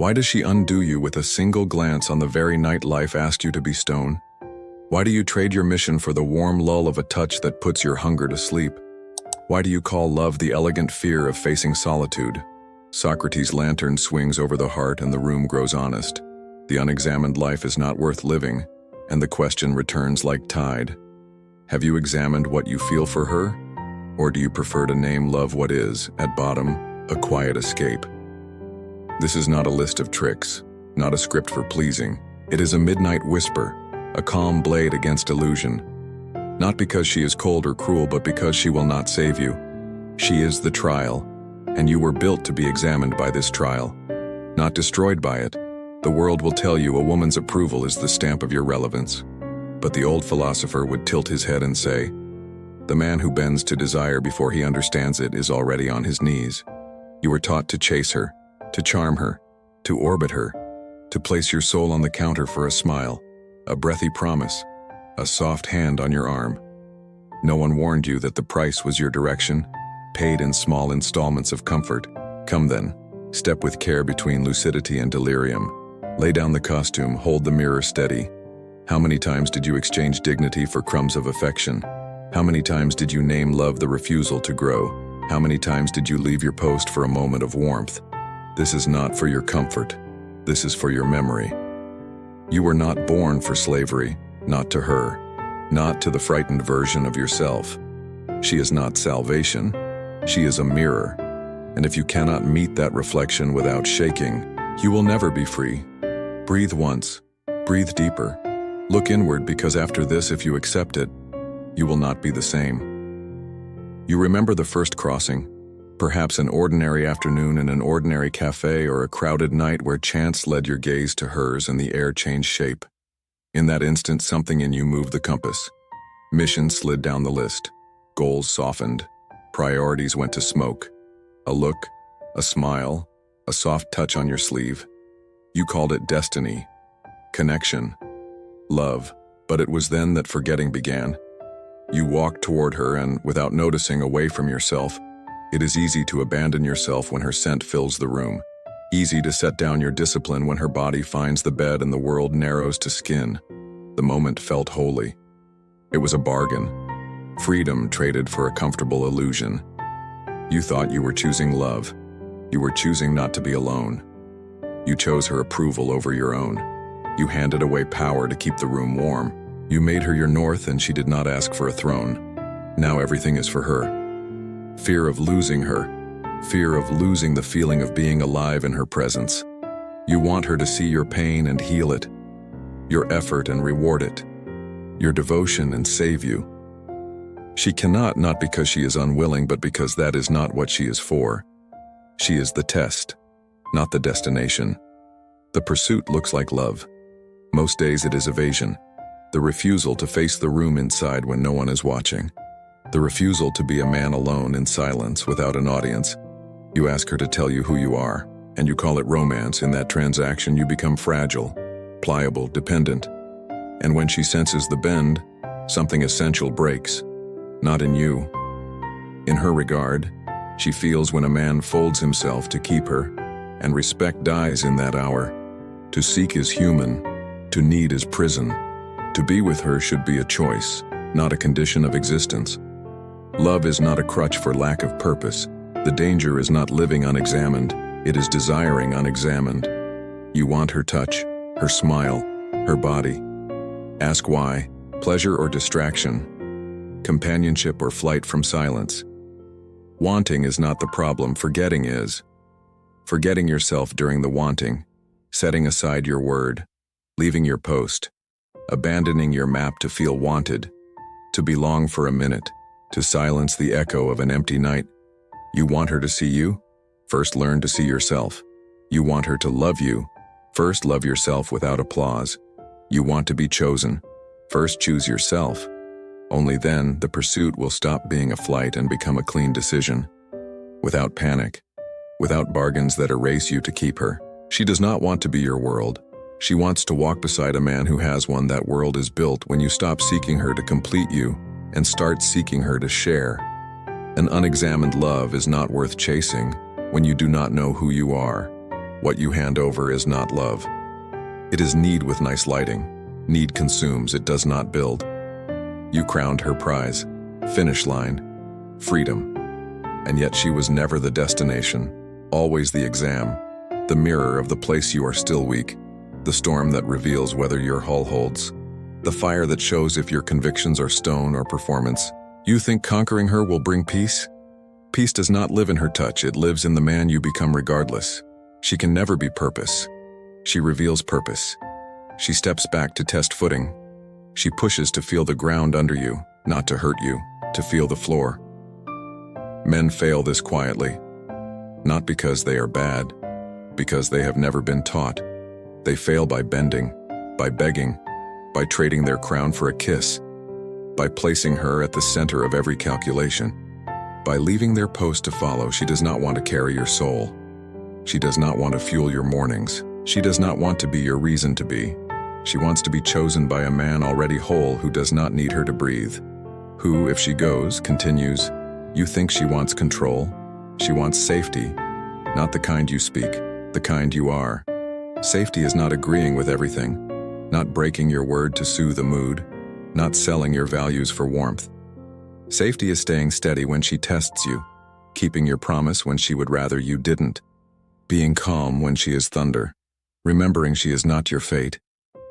Why does she undo you with a single glance on the very night life asked you to be stone? Why do you trade your mission for the warm lull of a touch that puts your hunger to sleep? Why do you call love the elegant fear of facing solitude? Socrates' lantern swings over the heart and the room grows honest. The unexamined life is not worth living, and the question returns like tide. Have you examined what you feel for her? Or do you prefer to name love what is, at bottom, a quiet escape? This is not a list of tricks, not a script for pleasing. It is a midnight whisper, a calm blade against illusion. Not because she is cold or cruel, but because she will not save you. She is the trial, and you were built to be examined by this trial, not destroyed by it. The world will tell you a woman's approval is the stamp of your relevance. But the old philosopher would tilt his head and say, the man who bends to desire before he understands it is already on his knees. You were taught to chase her, to charm her, to orbit her, to place your soul on the counter for a smile, a breathy promise, a soft hand on your arm. No one warned you that the price was your direction, paid in small installments of comfort. Come then, step with care between lucidity and delirium. Lay down the costume, hold the mirror steady. How many times did you exchange dignity for crumbs of affection? How many times did you name love the refusal to grow? How many times did you leave your post for a moment of warmth? This is not for your comfort. This is for your memory. You were not born for slavery, not to her, not to the frightened version of yourself. She is not salvation. She is a mirror. And if you cannot meet that reflection without shaking, you will never be free. Breathe once. Breathe deeper. Look inward, because after this, if you accept it, you will not be the same. You remember the first crossing, perhaps an ordinary afternoon in an ordinary cafe or a crowded night where chance led your gaze to hers and the air changed shape. In that instant, something in you moved the compass. Mission slid down the list. Goals softened. Priorities went to smoke. A look, a smile, a soft touch on your sleeve. You called it destiny, connection, love, but it was then that forgetting began. You walked toward her and, without noticing, away from yourself. It is easy to abandon yourself when her scent fills the room. Easy to set down your discipline when her body finds the bed and the world narrows to skin. The moment felt holy. It was a bargain. Freedom traded for a comfortable illusion. You thought you were choosing love. You were choosing not to be alone. You chose her approval over your own. You handed away power to keep the room warm. You made her your north, and she did not ask for a throne. Now everything is for her. Fear of losing her. Fear of losing the feeling of being alive in her presence. You want her to see your pain and heal it, your effort and reward it, your devotion and save you. She cannot, not because she is unwilling, but because that is not what she is for. She is the test, not the destination. The pursuit looks like love. Most days it is evasion. The refusal to face the room inside when no one is watching. The refusal to be a man alone in silence without an audience. You ask her to tell you who you are, and you call it romance. In that transaction, you become fragile, pliable, dependent. And when she senses the bend, something essential breaks. Not in you. In her regard, she feels when a man folds himself to keep her, and respect dies in that hour. To seek is human, to need is prison. To be with her should be a choice, not a condition of existence. Love is not a crutch for lack of purpose. The danger is not living unexamined, it is desiring unexamined. You want her touch, her smile, her body. Ask why, pleasure or distraction, companionship or flight from silence. Wanting is not the problem, forgetting is. Forgetting yourself during the wanting, setting aside your word, leaving your post, abandoning your map to feel wanted, to belong for a minute, to silence the echo of an empty night. You want her to see you? First learn to see yourself. You want her to love you? First love yourself without applause. You want to be chosen? First choose yourself. Only then the pursuit will stop being a flight and become a clean decision. Without panic, without bargains that erase you to keep her. She does not want to be your world. She wants to walk beside a man who has one. That world is built when you stop seeking her to complete you and start seeking her to share. An unexamined love is not worth chasing when you do not know who you are. What you hand over is not love. It is need with nice lighting. Need consumes, it does not build. You crowned her prize, finish line, freedom. And yet she was never the destination, always the exam, the mirror of the place you are still weak, the storm that reveals whether your hull holds, the fire that shows if your convictions are stone or performance. You think conquering her will bring peace? Peace does not live in her touch, it lives in the man you become regardless. She can never be purpose. She reveals purpose. She steps back to test footing. She pushes to feel the ground under you, not to hurt you, to feel the floor. Men fail this quietly, not because they are bad, because they have never been taught. They fail by bending, by begging, by trading their crown for a kiss, by placing her at the center of every calculation, by leaving their post to follow. She does not want to carry your soul. She does not want to fuel your mornings. She does not want to be your reason to be. She wants to be chosen by a man already whole who does not need her to breathe, who, if she goes, continues. You think she wants control. She wants safety, not the kind you speak, the kind you are. Safety is not agreeing with everything, not breaking your word to soothe a mood, not selling your values for warmth. Safety is staying steady when she tests you, keeping your promise when she would rather you didn't, being calm when she is thunder, remembering she is not your fate.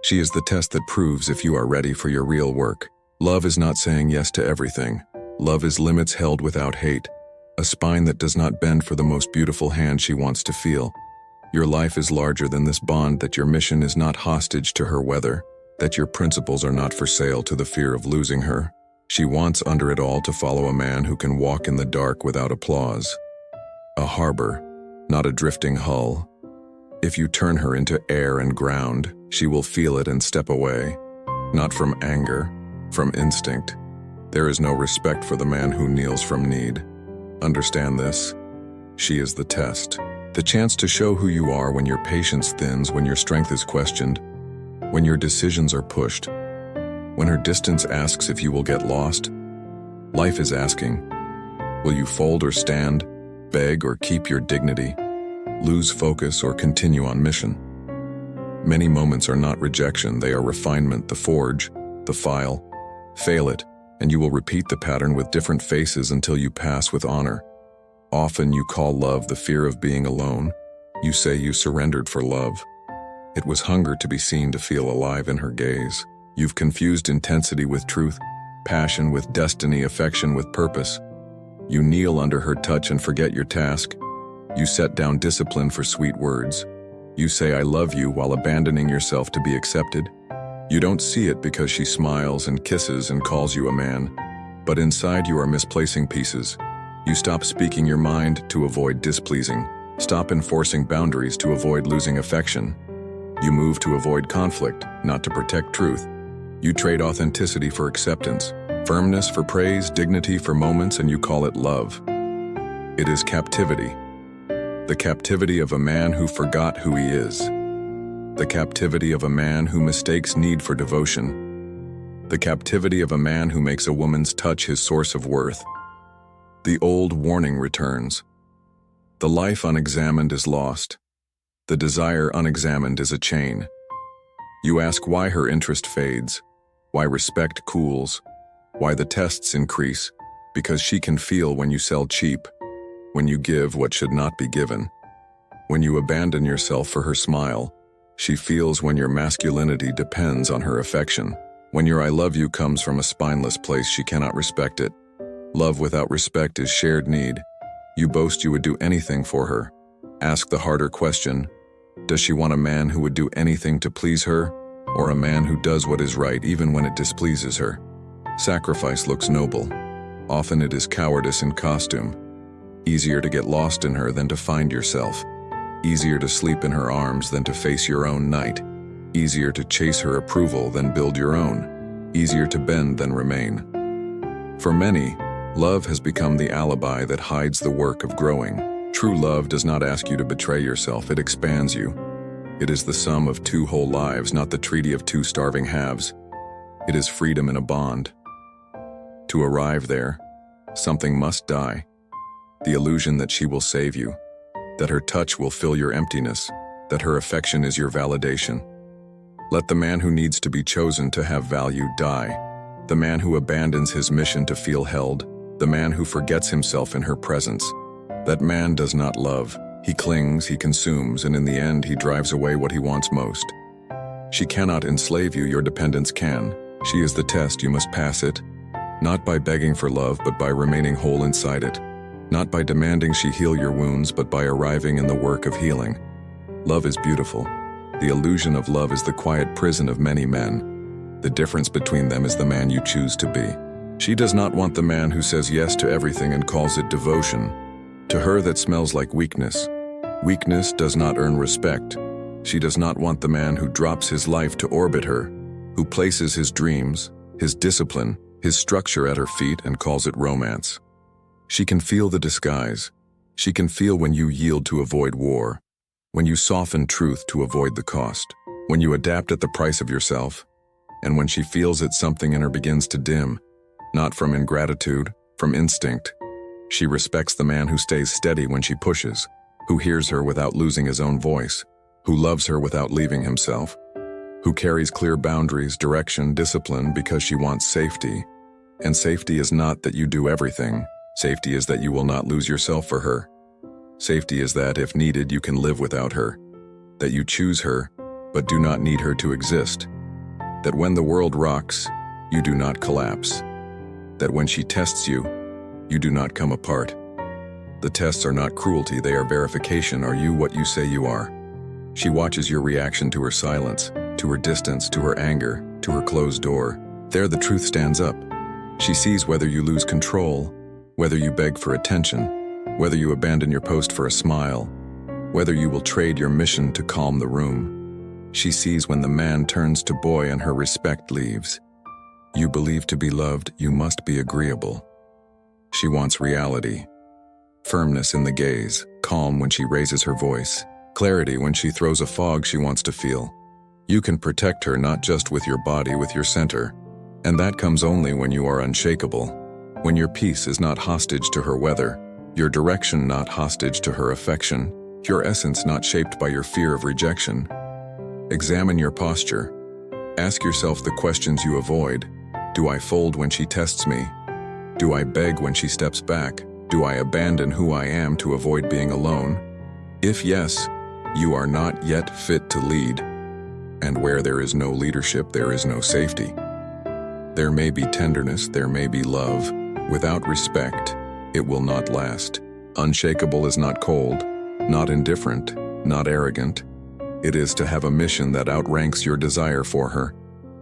She is the test that proves if you are ready for your real work. Love is not saying yes to everything. Love is limits held without hate, a spine that does not bend for the most beautiful hand she wants to feel. Your life is larger than this bond, that your mission is not hostage to her weather, that your principles are not for sale to the fear of losing her. She wants under it all to follow a man who can walk in the dark without applause. A harbor, not a drifting hull. If you turn her into air and ground, she will feel it and step away, not from anger, from instinct. There is no respect for the man who kneels from need. Understand this. She is the test, the chance to show who you are when your patience thins, when your strength is questioned, when your decisions are pushed, when her distance asks if you will get lost. Life is asking, will you fold or stand, beg or keep your dignity, lose focus or continue on mission? Many moments are not rejection, they are refinement, the forge, the file. Fail it, and you will repeat the pattern with different faces until you pass with honor. Often you call love the fear of being alone. You say you surrendered for love. It was hunger to be seen, to feel alive in her gaze. You've confused intensity with truth, passion with destiny, affection with purpose. You kneel under her touch and forget your task. You set down discipline for sweet words. You say I love you while abandoning yourself to be accepted. You don't see it because she smiles and kisses and calls you a man, but inside you are misplacing pieces. You stop speaking your mind to avoid displeasing. Stop enforcing boundaries to avoid losing affection. You move to avoid conflict, not to protect truth. You trade authenticity for acceptance, firmness for praise, dignity for moments, and you call it love. It is captivity. The captivity of a man who forgot who he is. The captivity of a man who mistakes need for devotion. The captivity of a man who makes a woman's touch his source of worth. The old warning returns. The life unexamined is lost. The desire unexamined is a chain. You ask why her interest fades, why respect cools, why the tests increase, because she can feel when you sell cheap, when you give what should not be given, when you abandon yourself for her smile. She feels when your masculinity depends on her affection. When your I love you comes from a spineless place, she cannot respect it. Love without respect is shared need. You boast you would do anything for her. Ask the harder question, does she want a man who would do anything to please her, or a man who does what is right even when it displeases her? Sacrifice looks noble. Often it is cowardice in costume. Easier to get lost in her than to find yourself. Easier to sleep in her arms than to face your own night. Easier to chase her approval than build your own. Easier to bend than remain. For many, love has become the alibi that hides the work of growing. True love does not ask you to betray yourself, it expands you. It is the sum of two whole lives, not the treaty of two starving halves. It is freedom in a bond. To arrive there, something must die. The illusion that she will save you, that her touch will fill your emptiness, that her affection is your validation. Let the man who needs to be chosen to have value die. The man who abandons his mission to feel held, the man who forgets himself in her presence. That man does not love. He clings, he consumes, and in the end he drives away what he wants most. She cannot enslave you, your dependence can. She is the test, you must pass it. Not by begging for love, but by remaining whole inside it. Not by demanding she heal your wounds, but by arriving in the work of healing. Love is beautiful. The illusion of love is the quiet prison of many men. The difference between them is the man you choose to be. She does not want the man who says yes to everything and calls it devotion. To her that smells like weakness. Weakness does not earn respect. She does not want the man who drops his life to orbit her, who places his dreams, his discipline, his structure at her feet and calls it romance. She can feel the disguise. She can feel when you yield to avoid war, when you soften truth to avoid the cost, when you adapt at the price of yourself, and when she feels that something in her begins to dim, not from ingratitude, from instinct. She respects the man who stays steady when she pushes, who hears her without losing his own voice, who loves her without leaving himself, who carries clear boundaries, direction, discipline because she wants safety. And safety is not that you do everything. Safety is that you will not lose yourself for her. Safety is that, if needed, you can live without her. That you choose her, but do not need her to exist. That when the world rocks, you do not collapse. That when she tests you, you do not come apart. The tests are not cruelty, they are verification. Are you what you say you are? She watches your reaction to her silence, to her distance, to her anger, to her closed door. There the truth stands up. She sees whether you lose control, whether you beg for attention, whether you abandon your post for a smile, whether you will trade your mission to calm the room. She sees when the man turns to boy and her respect leaves. You believe to be loved, you must be agreeable. She wants reality. Firmness in the gaze, calm when she raises her voice, clarity when she throws a fog she wants to feel. You can protect her not just with your body, with your center. And that comes only when you are unshakable, when your peace is not hostage to her weather, your direction not hostage to her affection, your essence not shaped by your fear of rejection. Examine your posture. Ask yourself the questions you avoid. Do I fold when she tests me? Do I beg when she steps back? Do I abandon who I am to avoid being alone? If yes, you are not yet fit to lead. And where there is no leadership, there is no safety. There may be tenderness, there may be love. Without respect, it will not last. Unshakable is not cold, not indifferent, not arrogant. It is to have a mission that outranks your desire for her.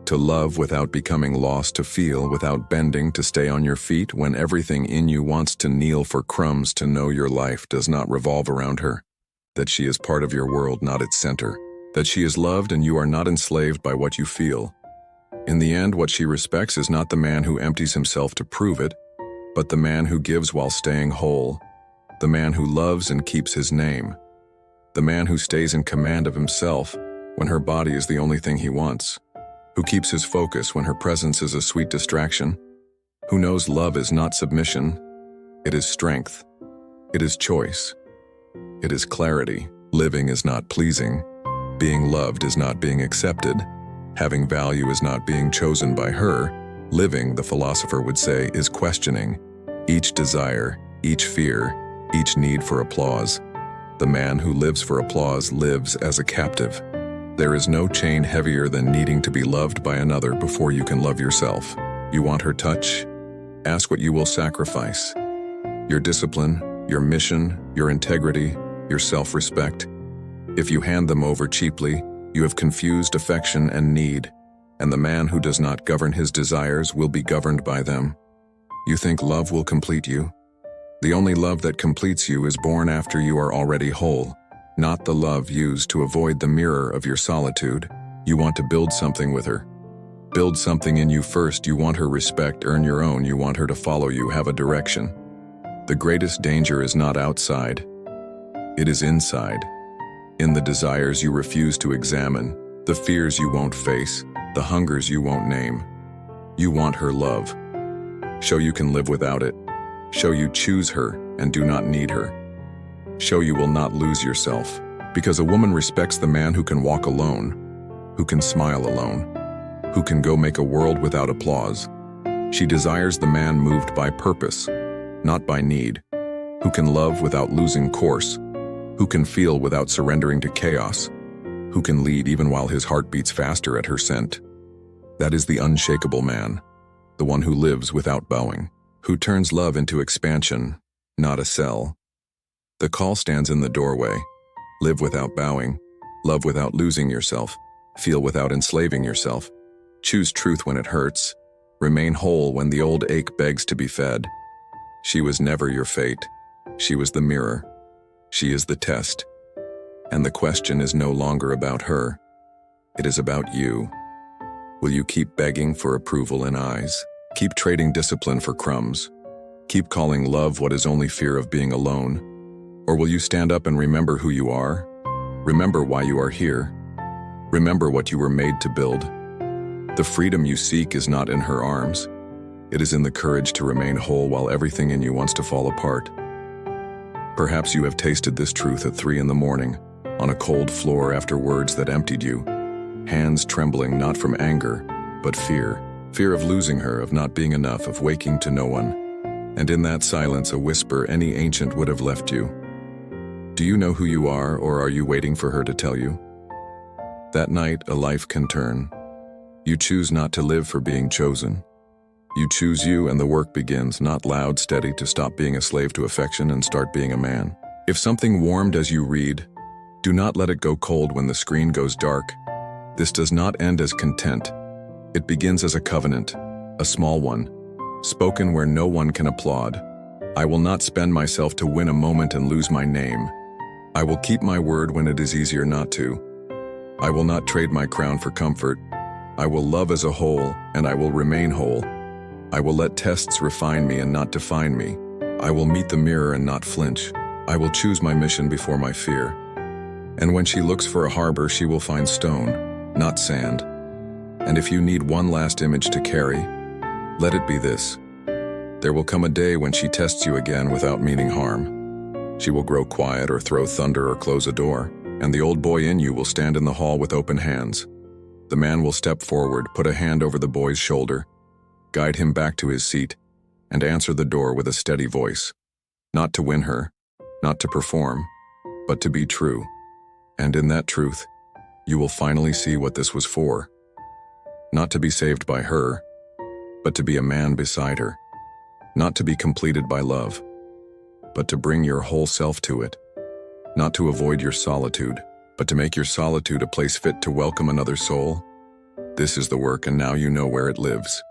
To love without becoming lost, to feel without bending, to stay on your feet when everything in you wants to kneel for crumbs, to know your life does not revolve around her. That she is part of your world, not its center. That she is loved and you are not enslaved by what you feel. In the end, what she respects is not the man who empties himself to prove it, but the man who gives while staying whole, the man who loves and keeps his name, the man who stays in command of himself when her body is the only thing he wants, who keeps his focus when her presence is a sweet distraction, who knows love is not submission, it is strength, it is choice, it is clarity. Living is not pleasing, being loved is not being accepted, having value is not being chosen by her. Living, the philosopher would say, is questioning each desire, each fear, each need for applause. The man who lives for applause lives as a captive. There is no chain heavier than needing to be loved by another before you can love yourself. You want her touch? Ask what you will sacrifice. Your discipline, your mission, your integrity, your self-respect. If you hand them over cheaply, you have confused affection and need, and the man who does not govern his desires will be governed by them. You think love will complete you? The only love that completes you is born after you are already whole, not the love used to avoid the mirror of your solitude. You want to build something with her. Build something in you first. You want her respect, earn your own. You want her to follow you, have a direction. The greatest danger is not outside. It is inside. In the desires you refuse to examine, the fears you won't face, the hungers you won't name. You want her love. Show you can live without it. Show you choose her and do not need her. Show you will not lose yourself. Because a woman respects the man who can walk alone, who can smile alone, who can go make a world without applause. She desires the man moved by purpose, not by need, who can love without losing course, who can feel without surrendering to chaos, who can lead even while his heart beats faster at her scent. That is the unshakable man, the one who lives without bowing, who turns love into expansion, not a cell. The call stands in the doorway. Live without bowing, love without losing yourself, feel without enslaving yourself. Choose truth when it hurts, remain whole when the old ache begs to be fed. She was never your fate. She was the mirror. She is the test. And the question is no longer about her. It is about you. Will you keep begging for approval in eyes? Keep trading discipline for crumbs? Keep calling love what is only fear of being alone? Or will you stand up and remember who you are? Remember why you are here? Remember what you were made to build? The freedom you seek is not in her arms. It is in the courage to remain whole while everything in you wants to fall apart. Perhaps you have tasted this truth at 3 a.m, on a cold floor after words that emptied you, hands trembling not from anger, but fear of losing her, of not being enough, of waking to no one. And in that silence, a whisper any ancient would have left you. Do you know who you are, or are you waiting for her to tell you? That night, a life can turn. You choose not to live for being chosen. You choose you, and the work begins, not loud, steady, to stop being a slave to affection and start being a man. If something warmed as you read, do not let it go cold when the screen goes dark. This does not end as content. It begins as a covenant, a small one, spoken where no one can applaud. I will not spend myself to win a moment and lose my name. I will keep my word when it is easier not to. I will not trade my crown for comfort. I will love as a whole, and I will remain whole. I will let tests refine me and not define me. I will meet the mirror and not flinch. I will choose my mission before my fear. And when she looks for a harbor, she will find stone, not sand. And if you need one last image to carry, let it be this. There will come a day when she tests you again without meaning harm. She will grow quiet or throw thunder or close a door, and the old boy in you will stand in the hall with open hands. The man will step forward, put a hand over the boy's shoulder, guide him back to his seat, and answer the door with a steady voice. Not to win her, not to perform, but to be true. And in that truth, you will finally see what this was for. Not to be saved by her, but to be a man beside her. Not to be completed by love, but to bring your whole self to it. Not to avoid your solitude, but to make your solitude a place fit to welcome another soul. This is the work, and now you know where it lives.